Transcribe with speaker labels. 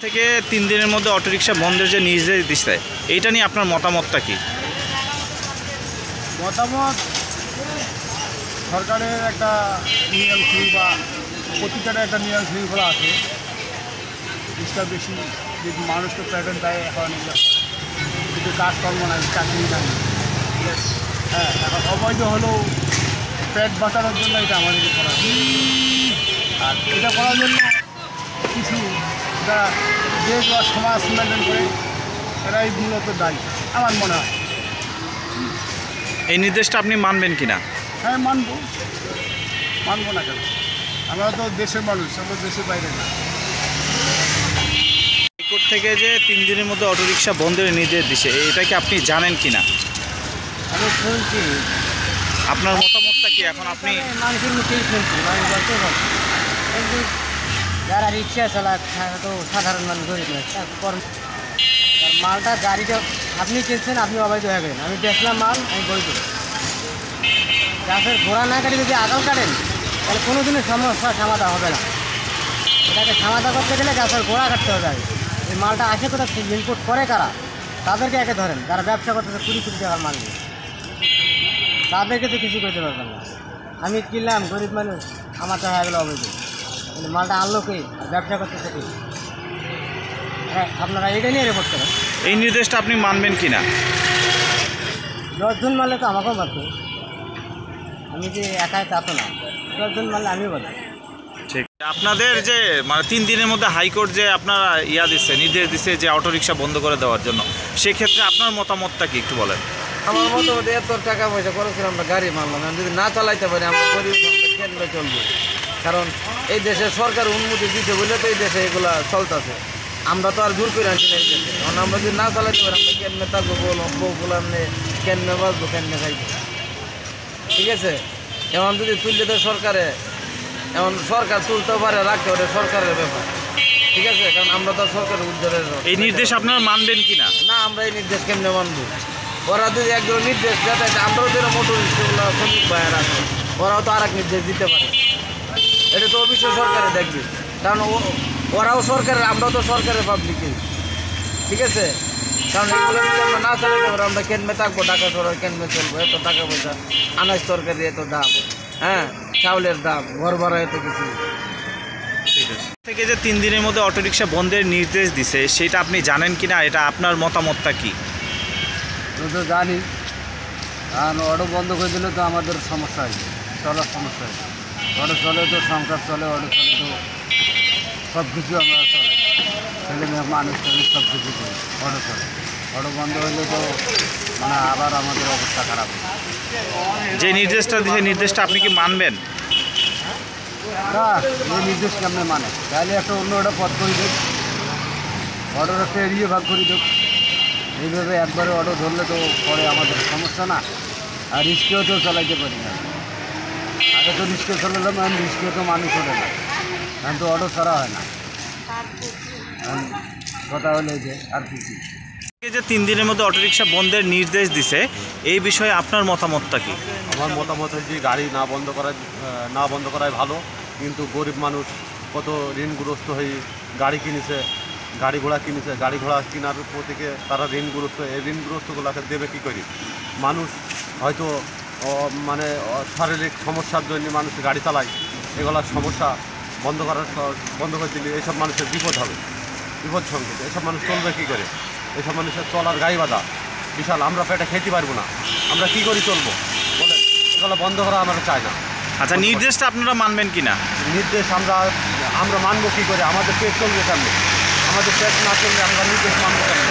Speaker 1: থেকে 3 দিনের মধ্যে অটোরিকশা বন্ধের যে নির্দেশ দিচ্ছে এইটা নিয়ে আপনার মতামতটা কি?
Speaker 2: মতামত সরকারের একটা নিয়ম শৃঙ্খলা, প্রতিটার একটা নিয়ম শৃঙ্খলা আছে। জিনিসটা বেশি যদি মানুষকে প্রেজেন্ট দেয়, এখন কিন্তু কাজকর্ম নাই, চাকরি নাই। হ্যাঁ, এখন অবৈধ হলেও পেট বাঁচানোর জন্য এটা আমাদেরকে করা হয়। আর এটা করার জন্য কিছু দেশ বা সমাজ মেনটেন করে এরাই মূলত দায়ী আমার মনে হয়।
Speaker 1: এই নির্দেশটা আপনি মানবেন কিনা?
Speaker 2: হ্যাঁ, মানবো না কেন? আমরা তো দেশের মানুষ, আমরা দেশের বাইরে না।
Speaker 1: হাইকোর্ট থেকে যে 3 দিনের মধ্যে অটোরিকশা বন্ধের নির্দেশ দিছে এটা কি আপনি জানেন কিনা?
Speaker 3: আমি শুনছি।
Speaker 1: আপনার মতামতটা কি? এখন আপনি
Speaker 3: মানুষের মুখেই শুনছি, মানুষ বলতে পারছি, কিন্তু যারা রিক্সা চালায় তারা তো সাধারণ মানুষ, গরিব মানুষ, মালটা গাড়িটা আপনি কিনছেন, আপনি অবৈধ হবেন। আমি বেচলাম মাল, আমি বৈধ। গাছের ঘোড়া না কাটি যদি আগাল কাটেন তাহলে কোনো দিনের সমস্যা সমাধান হবে না। এটাকে সমাধান করতে গেলে গাছের গোড়া কাটতে হবে। এই মালটা আসে কোথাও ইনপুট করে কারা, তাদেরকে একে ধরেন। যারা ব্যবসা করতেছে কোটি কোটি টাকার মাল নিয়ে, তাদেরকে তো কিছু করতে পারবেন না। আমি কিনলাম, গরিব মানুষ, আমার তো হয়ে গেলো অবৈধ, কিন্তু মালটা আনলো কে আর ব্যবসা করতেছে কে? হ্যাঁ, আপনারা এটা নিয়ে রিপোর্ট করেন।
Speaker 1: এই নির্দেশটা আপনি মানবেন কিনা?
Speaker 3: 10 জন মারলে তো আমাকেও মারতো, আমি যে একাই তা তো না। 10 জন মারলে আমিও বলি।
Speaker 1: ঠিক। আপনাদের যে 3 দিনের মধ্যে হাইকোর্ট যে আপনারা নির্দেশ দিচ্ছে যে অটোরিকশা বন্ধ করে দেওয়ার জন্য, সেক্ষেত্রে আপনার মতামতটা কি একটু বলেন?
Speaker 4: আমার মতো এত টাকা পয়সা খরচ আমরা গাড়ি মানলাম, আমি যদি না চালাইতে পারি আমরা গরিব কেন্দ্রে চলবো। কারণ এই দেশে সরকার অনুমতি দিতে বলে তো এই দেশে এগুলা চলতেছে। আমরা তো আর জোর করে আনছি না এই দেশে। কারণ আমরা যদি না চালাইতে পারি আমরা কেন্দ্রে থাকবো, বউগুলার নিয়ে কেন্দ্রে বাঁচবো, কেন্দ্রে খাইবো। ঠিক আছে, এখন যদি তুললে তো সরকারে, এখন সরকার তুলতে পারে, রাখতে পারে, সরকারের ব্যাপার। ঠিক আছে, কারণ আমরা তো সরকারের উদ্যোগের।
Speaker 1: এই নির্দেশ আপনারা মানবেন কিনা?
Speaker 4: না, আমরা এই নির্দেশ কেমনে মানবো? ওরা যদি একজন নির্দেশ দেয়, আমরাও তো মোটর রিক্সাগুলো শ্রমিক ভাইয়ের আছে, ওরাও তো আর এক নির্দেশ দিতে পারে। এটা তো অবশ্যই সরকারে দেখবে, কারণ ওরাও সরকারের, আমরাও তো সরকারের পাবলিকই। ঠিক আছে, কারণ এগুলো যদি আমরা না চালাতে পারি আমরা কেনমে থাকবো, ঢাকা শহরে কেনমে চলবো? এত টাকা পয়সা, আনাজ তরকারি এত দাম, হ্যাঁ, চাউলের দাম, ঘর ভাড়া এত কিছু।
Speaker 1: ঠিক আছে। থেকে যে 3 দিনের মধ্যে অটোরিকশা বন্ধের নির্দেশ দিছে সেটা আপনি জানেন কিনা? এটা আপনার মতামতটা কি?
Speaker 2: আমি তো জানি, কারণ অটো বন্ধ করে দিলে তো আমাদের সমস্যা হয়, চলার সমস্যা হয়। অটো চলে তো সংসার চলে, অটো চলে তো সব কিছু আমরা চলে, ছেলে মেয়ে মানুষ চলে, সব কিছু করি, অটো চলে। অটো বন্ধ হলে তো আবার আমাদের অবস্থা খারাপ হয়।
Speaker 1: যে নির্দেশটা দিছে নির্দেশটা আপনি কি মানবেন?
Speaker 2: না, এই নির্দেশ কেমনে মানে? তাহলে একটা অন্য একটা পথ করে দেখ, অটোর একটা এড়িয়ে ভাগ করে দেখ। এইভাবে একবারে অটো ধরলে তো পরে আমাদের সমস্যা না। আর রিস্কেও তো চালাইতে পারি না। আগে তো রিস্কে চালালাম, এখন রিস্কে তো মানুষ ওঠে না, এখন তো অটো ছাড়া হয় না। কথা হলে যে আর কি
Speaker 1: এই যে 3 দিনের মধ্যে অটোরিকশা বন্ধের নির্দেশ দিছে এই বিষয়ে আপনার মতামতটা কি?
Speaker 5: আমার মতামত হচ্ছে গাড়ি না বন্ধ করাই ভালো। কিন্তু গরিব মানুষ কত ঋণগ্রস্ত হয়ে গাড়ি কিনেছে, গাড়ি ঘোড়া কিনেছে, গাড়ি ঘোড়া কেনার পর থেকে তারা ঋণগ্রস্ত, এই ঋণগ্রস্তগুলোকে দেবে কী করি? মানুষ হয়তো শারীরিক সমস্যার জন্য মানুষ গাড়ি চালায়, এগুলোর সমস্যা বন্ধ করে দিলে এইসব মানুষের বিপদ হবে, বিপদ সংকেত। এসব মানুষ চলবে কী করে? এসব মানুষের চলার গাই বাঁধা বিশাল। আমরা পেটে খেতে পারবো না, আমরা কি করে চলবো বলেন? এগুলো বন্ধ করা আমরা চাই না।
Speaker 1: আচ্ছা, নির্দেশটা আপনারা মানবেন কিনা?
Speaker 5: নির্দেশ আমরা মানবো কী করে? আমাদের পেট চলবে কেমন? আমাদের পেট না চললে আমরা নির্দেশ মানবো কেমন?